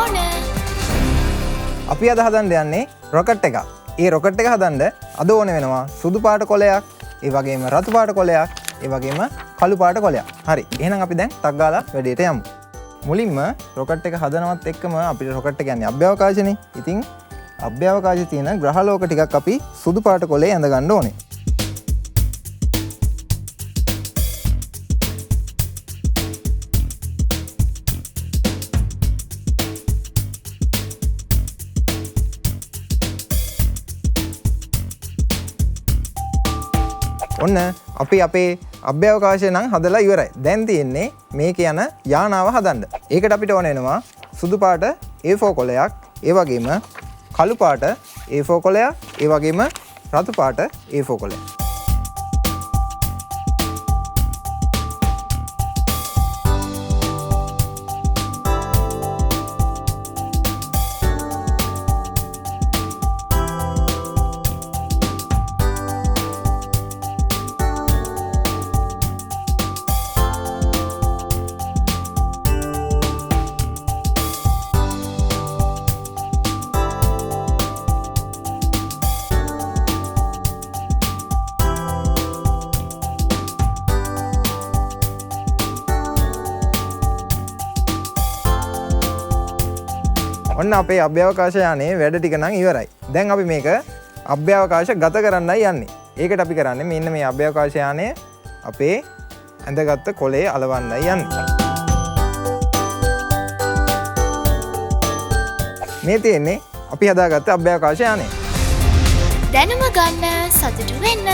ඕන. අපි අද හදන්න යන්නේ රොකට් එකක්. ඒ රොකට් එක හදන්න අද ඕන වෙනවා සුදු පාට කොලයක්, ඒ වගේම රතු පාට කොලයක්, ඒ වගේම කළු පාට කොලයක්. හරි. එහෙනම් අපි දැන් ටක් ගාලා වැඩේට යමු. මුලින්ම රොකට් එක හදනවත් එක්කම අපිට රොකට් එක යන්නේ අභ්‍යවකාශනේ. ඉතින් අභ්‍යවකාශයේ තියෙන ග්‍රහලෝක ටිකක් අපි සුදු පාට කොලේ ඇඳ ගන්න ඕනේ. ඔන්න අපි අපේ අභ්‍යවකාශය නම් හදලා ඉවරයි. දැන් තියෙන්නේ මේක යන යානාව හදන්න. ඒකට අපිට ඕන වෙනවා සුදු පාට A4 කොලයක්, ඒ වගේම කළු පාට A4 කොලයක්, ඒ වගේම රතු පාට A4 කොලයක්. ඔන්න අපේ අභ්‍යවකාශ යානයේ වැඩ ටික නම් ඉවරයි. දැන් අපි මේක අභ්‍යවකාශ ගත කරන්නයි යන්නේ. ඒකට අපි කරන්නේ මෙන්න මේ අභ්‍යවකාශ යානය අපේ ඇඳගත්ත කොලේ අලවන්නයි යන්නේ. මේ තියෙන්නේ අපි හදාගත්ත අභ්‍යවකාශ යානය. දැනුම ගන්න, සතුටු වෙන්න.